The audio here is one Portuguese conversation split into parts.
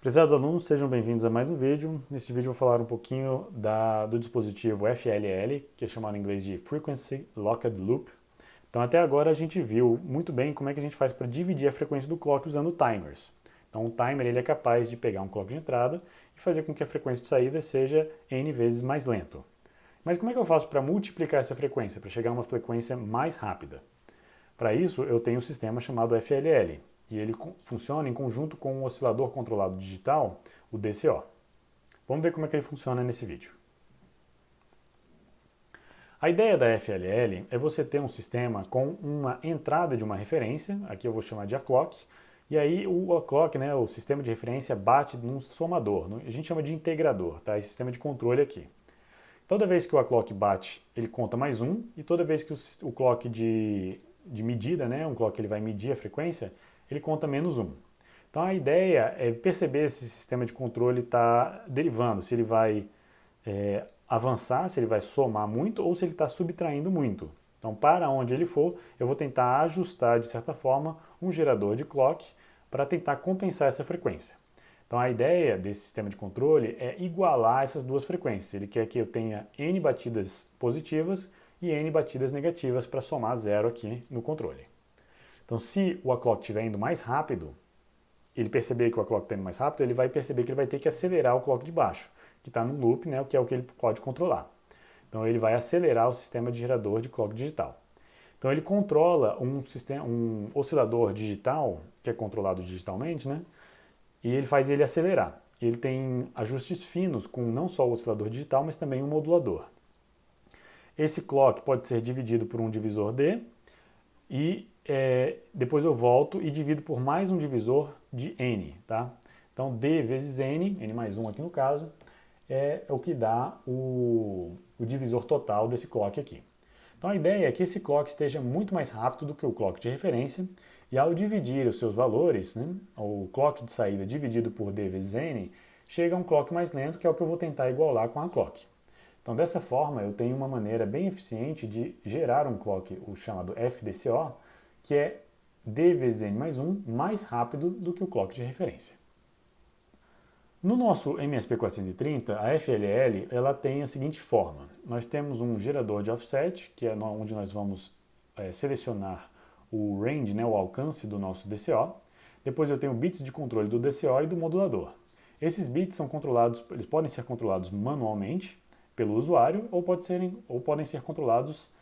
Prezados alunos, sejam bem-vindos a mais um vídeo. Neste vídeo eu vou falar um pouquinho do dispositivo FLL, que é chamado em inglês de Frequency Locked Loop. Então até agora a gente viu muito bem como é que a gente faz para dividir a frequência do clock usando timers. Então o timer ele é capaz de pegar um clock de entrada e fazer com que a frequência de saída seja n vezes mais lento. Mas como é que eu faço para multiplicar essa frequência, para chegar a uma frequência mais rápida? Para isso eu tenho um sistema chamado FLL. E ele funciona em conjunto com um oscilador controlado digital, o DCO. Vamos ver como é que ele funciona nesse vídeo. A ideia da FLL é você ter um sistema com uma entrada de uma referência, aqui eu vou chamar de A-clock, e aí o A-clock, o sistema de referência, bate num somador, a gente chama de integrador, tá? Esse sistema de controle aqui. Toda vez que o A-clock bate, ele conta mais um, e toda vez que o clock de medida, um clock que ele vai medir a frequência, ele conta menos um. Então a ideia é perceber se esse sistema de controle está derivando, se ele vai avançar, se ele vai somar muito ou se ele está subtraindo muito. Então para onde ele for, eu vou tentar ajustar de certa forma um gerador de clock para tentar compensar essa frequência. Então a ideia desse sistema de controle é igualar essas duas frequências. Ele quer que eu tenha n batidas positivas e n batidas negativas para somar zero aqui no controle. Então, se o A-clock estiver indo mais rápido, ele perceber que o A-clock está indo mais rápido, ele vai perceber que ele vai ter que acelerar o clock de baixo, que está no loop, que é o que ele pode controlar. Então, ele vai acelerar o sistema de gerador de clock digital. Então, ele controla um oscilador digital, que é controlado digitalmente, e ele faz ele acelerar. Ele tem ajustes finos com não só o oscilador digital, mas também um modulador. Esse clock pode ser dividido por um divisor D, e depois eu volto e divido por mais um divisor de n, tá? Então D vezes n mais 1 aqui no caso, é o que dá o divisor total desse clock aqui. Então a ideia é que esse clock esteja muito mais rápido do que o clock de referência, e ao dividir os seus valores, o clock de saída dividido por D vezes n, chega a um clock mais lento, que é o que eu vou tentar igualar com a clock. Então dessa forma eu tenho uma maneira bem eficiente de gerar um clock, o chamado FDCO, que é D vezes n mais 1 mais rápido do que o clock de referência. No nosso MSP430, a FLL ela tem a seguinte forma. Nós temos um gerador de offset, que é onde nós vamos selecionar o range, o alcance do nosso DCO. Depois eu tenho bits de controle do DCO e do modulador. Esses bits são controlados, eles podem ser controlados manualmente pelo usuário ou podem ser controlados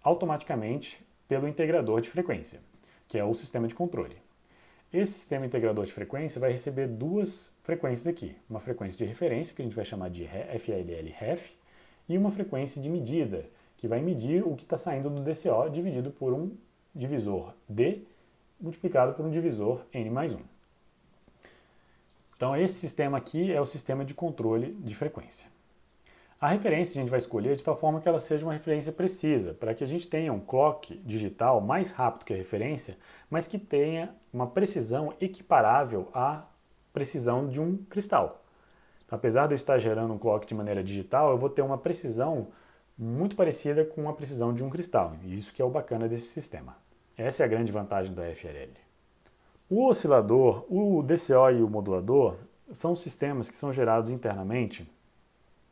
automaticamente pelo integrador de frequência, que é o sistema de controle. Esse sistema integrador de frequência vai receber duas frequências aqui, uma frequência de referência, que a gente vai chamar de FLL-REF, e uma frequência de medida, que vai medir o que está saindo do DCO dividido por um divisor D multiplicado por um divisor n mais 1. Então esse sistema aqui é o sistema de controle de frequência. A referência a gente vai escolher de tal forma que ela seja uma referência precisa, para que a gente tenha um clock digital mais rápido que a referência, mas que tenha uma precisão equiparável à precisão de um cristal. Então, apesar de eu estar gerando um clock de maneira digital, eu vou ter uma precisão muito parecida com a precisão de um cristal, e isso que é o bacana desse sistema. Essa é a grande vantagem da FLL. O oscilador, o DCO e o modulador são sistemas que são gerados internamente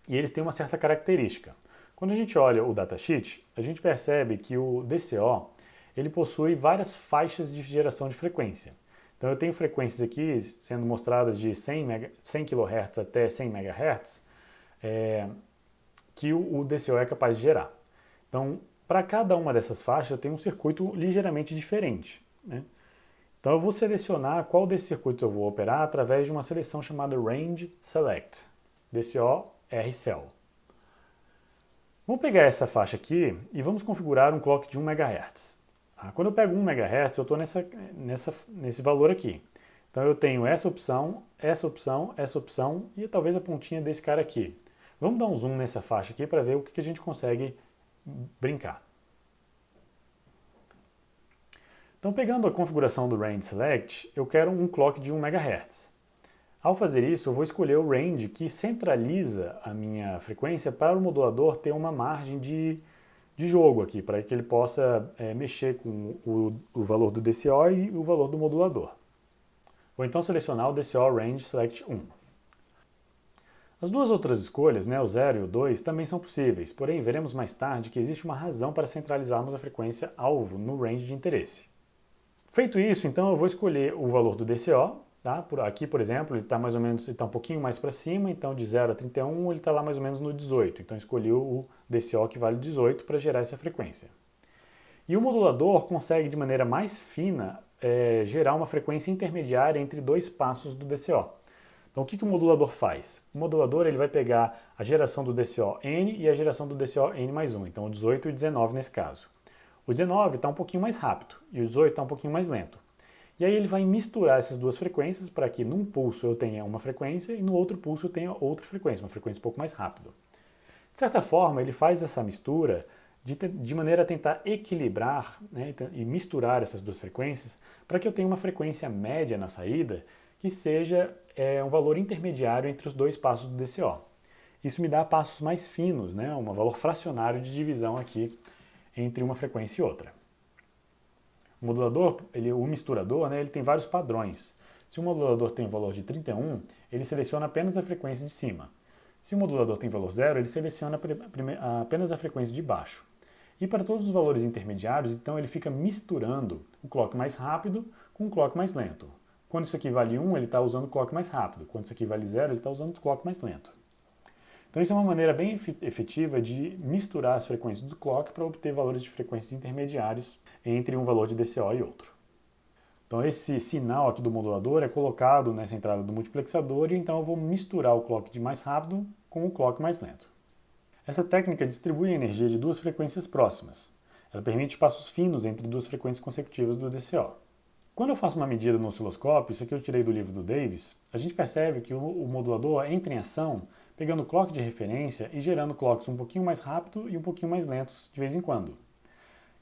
e eles têm uma certa característica. Quando a gente olha o datasheet, a gente percebe que o DCO ele possui várias faixas de geração de frequência. Então eu tenho frequências aqui sendo mostradas de 100 kHz até 100 MHz que o DCO é capaz de gerar. Então, para cada uma dessas faixas eu tenho um circuito ligeiramente diferente. Então eu vou selecionar qual desses circuitos eu vou operar através de uma seleção chamada Range Select, DCO RCell. Vamos pegar essa faixa aqui e vamos configurar um clock de 1 MHz. Quando eu pego 1 MHz, eu estou nesse valor aqui. Então eu tenho essa opção, essa opção, essa opção e talvez a pontinha desse cara aqui. Vamos dar um zoom nessa faixa aqui para ver o que a gente consegue brincar. Então pegando a configuração do Range Select, eu quero um clock de 1 MHz. Ao fazer isso, eu vou escolher o range que centraliza a minha frequência para o modulador ter uma margem de jogo aqui, para que ele possa mexer com o valor do DCO e o valor do modulador. ou então selecionar o DCO Range Select 1. As duas outras escolhas, né, o 0 e o 2, também são possíveis, porém veremos mais tarde que existe uma razão para centralizarmos a frequência alvo no range de interesse. Feito isso, então eu vou escolher o valor do DCO. Tá? Aqui, por exemplo, ele está mais ou menos, um pouquinho mais para cima, então de 0 a 31 ele está lá mais ou menos no 18. Então escolhi o DCO que vale 18 para gerar essa frequência. E o modulador consegue de maneira mais fina gerar uma frequência intermediária entre dois passos do DCO. Então o que o modulador faz? O modulador ele vai pegar a geração do DCO N e a geração do DCO N mais 1, então o 18 e o 19 nesse caso. O 19 está um pouquinho mais rápido e o 18 está um pouquinho mais lento. E aí ele vai misturar essas duas frequências para que num pulso eu tenha uma frequência e no outro pulso eu tenha outra frequência, uma frequência um pouco mais rápida. De certa forma, ele faz essa mistura de maneira a tentar equilibrar, né, e misturar essas duas frequências para que eu tenha uma frequência média na saída que seja um valor intermediário entre os dois passos do DCO. Isso me dá passos mais finos, né, um valor fracionário de divisão aqui entre uma frequência e outra. O modulador, o misturador, né, ele tem vários padrões. Se o modulador tem um valor de 31, ele seleciona apenas a frequência de cima. Se o modulador tem valor 0, ele seleciona apenas a frequência de baixo. E para todos os valores intermediários, então ele fica misturando o clock mais rápido com o clock mais lento. Quando isso aqui vale 1, ele está usando o clock mais rápido. Quando isso aqui vale 0, ele está usando o clock mais lento. Então isso é uma maneira bem efetiva de misturar as frequências do clock para obter valores de frequências intermediárias entre um valor de DCO e outro. Então esse sinal aqui do modulador é colocado nessa entrada do multiplexador e então eu vou misturar o clock de mais rápido com o clock mais lento. Essa técnica distribui a energia de duas frequências próximas. Ela permite passos finos entre duas frequências consecutivas do DCO. Quando eu faço uma medida no osciloscópio, isso aqui eu tirei do livro do Davis, a gente percebe que o modulador entra em ação pegando o clock de referência e gerando clocks um pouquinho mais rápido e um pouquinho mais lentos de vez em quando.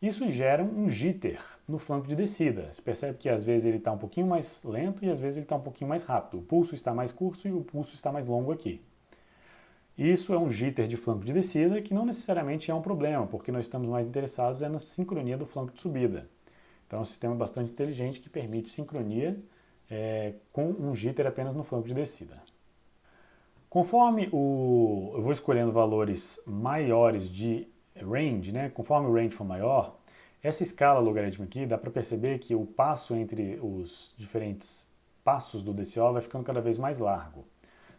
Isso gera um jitter no flanco de descida. Você percebe que às vezes ele está um pouquinho mais lento e às vezes ele está um pouquinho mais rápido. O pulso está mais curto e o pulso está mais longo aqui. Isso é um jitter de flanco de descida que não necessariamente é um problema, porque nós estamos mais interessados na sincronia do flanco de subida. Então é um sistema bastante inteligente que permite sincronia com um jitter apenas no flanco de descida. Conforme eu vou escolhendo valores maiores de range, né? Conforme o range for maior, essa escala logarítmica aqui dá para perceber que o passo entre os diferentes passos do DCO vai ficando cada vez mais largo.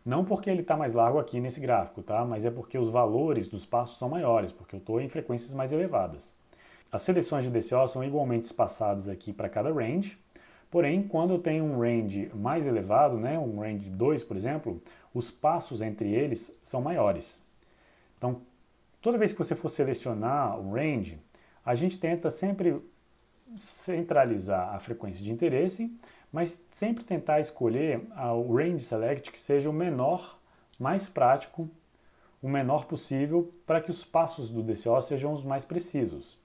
Não porque ele está mais largo aqui nesse gráfico, tá? Mas é porque os valores dos passos são maiores, porque eu estou em frequências mais elevadas. As seleções de DCO são igualmente espaçadas aqui para cada range, porém, quando eu tenho um range mais elevado, né, um range 2, por exemplo, os passos entre eles são maiores. Então, toda vez que você for selecionar o range, a gente tenta sempre centralizar a frequência de interesse, mas sempre tentar escolher o range select que seja o menor, mais prático, o menor possível, para que os passos do DCO sejam os mais precisos.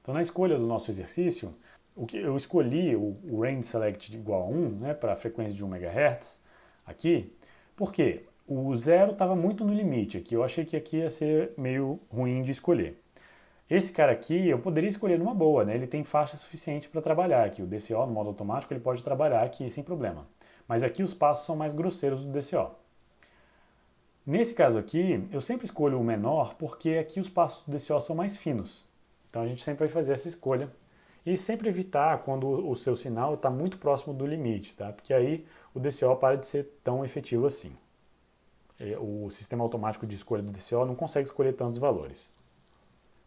Então, na escolha do nosso exercício, eu escolhi o range select igual a 1, né, para a frequência de 1 MHz, aqui, porque o 0 estava muito no limite aqui, eu achei que aqui ia ser meio ruim de escolher. Esse cara aqui eu poderia escolher numa boa, né, ele tem faixa suficiente para trabalhar aqui, o DCO no modo automático ele pode trabalhar aqui sem problema. Mas aqui os passos são mais grosseiros do DCO. Nesse caso aqui, eu sempre escolho o menor porque aqui os passos do DCO são mais finos. Então a gente sempre vai fazer essa escolha e sempre evitar quando o seu sinal está muito próximo do limite, tá? Porque aí o DCO para de ser tão efetivo assim. O sistema automático de escolha do DCO não consegue escolher tantos valores.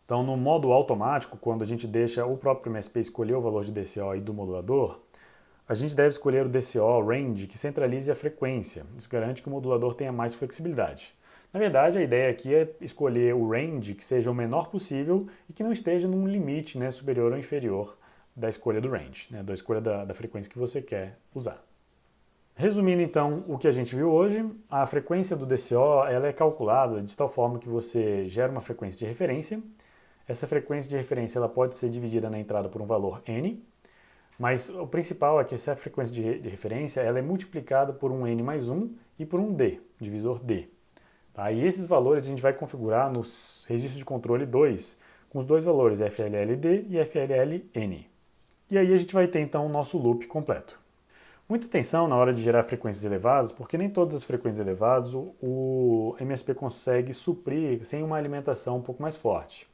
Então no modo automático, quando a gente deixa o próprio MSP escolher o valor de DCO e do modulador, a gente deve escolher o DCO range que centralize a frequência. Isso garante que o modulador tenha mais flexibilidade. Na verdade, a ideia aqui é escolher o range que seja o menor possível e que não esteja num limite, né, superior ou inferior da escolha do range, né, da escolha da frequência que você quer usar. Resumindo então o que a gente viu hoje, a frequência do DCO ela é calculada de tal forma que você gera uma frequência de referência. Essa frequência de referência ela pode ser dividida na entrada por um valor n, mas o principal é que essa frequência de referência ela é multiplicada por um n mais 1 e por um d, divisor d. Tá? E esses valores a gente vai configurar no registro de controle 2, com os dois valores FLLD e FLLN. E aí a gente vai ter então o nosso loop completo. Muita atenção na hora de gerar frequências elevadas, porque nem todas as frequências elevadas o MSP consegue suprir sem uma alimentação um pouco mais forte.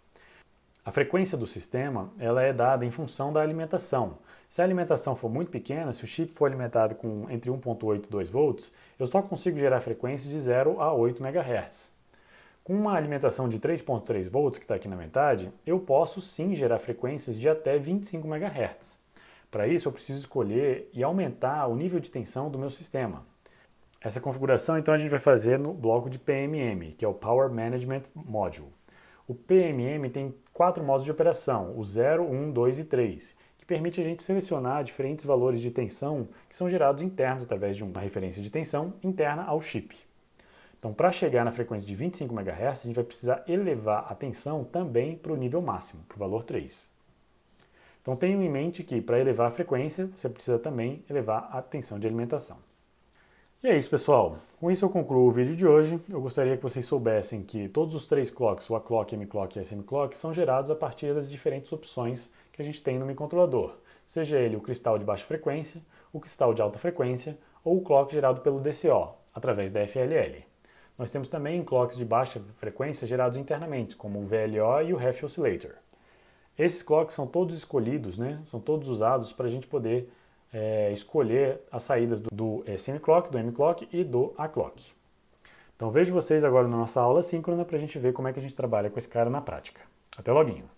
A frequência do sistema ela é dada em função da alimentação. Se a alimentação for muito pequena, se o chip for alimentado com entre 1.8 e 2 volts, eu só consigo gerar frequências de 0 a 8 MHz. Com uma alimentação de 3.3 volts, que está aqui na metade, eu posso sim gerar frequências de até 25 MHz. Para isso, eu preciso escolher e aumentar o nível de tensão do meu sistema. Essa configuração, então, a gente vai fazer no bloco de PMM, que é o Power Management Module. O PMM tem 4 modos de operação, o 0, 1, 2 e 3, que permite a gente selecionar diferentes valores de tensão que são gerados internos através de uma referência de tensão interna ao chip. Então, para chegar na frequência de 25 MHz, a gente vai precisar elevar a tensão também para o nível máximo, para o valor 3. Então, tenham em mente que para elevar a frequência, você precisa também elevar a tensão de alimentação. E é isso, pessoal. Com isso eu concluo o vídeo de hoje. Eu gostaria que vocês soubessem que todos os 3 clocks, o A-clock, M-clock e SM-clock, são gerados a partir das diferentes opções que a gente tem no microcontrolador. Seja ele o cristal de baixa frequência, o cristal de alta frequência ou o clock gerado pelo DCO, através da FLL. Nós temos também clocks de baixa frequência gerados internamente, como o VLO e o Ref Oscillator. Esses clocks são todos escolhidos, são todos usados para a gente poder escolher as saídas do SM-clock, do M-clock e do A-clock. Então vejo vocês agora na nossa aula síncrona para a gente ver como é que a gente trabalha com esse cara na prática. Até loguinho!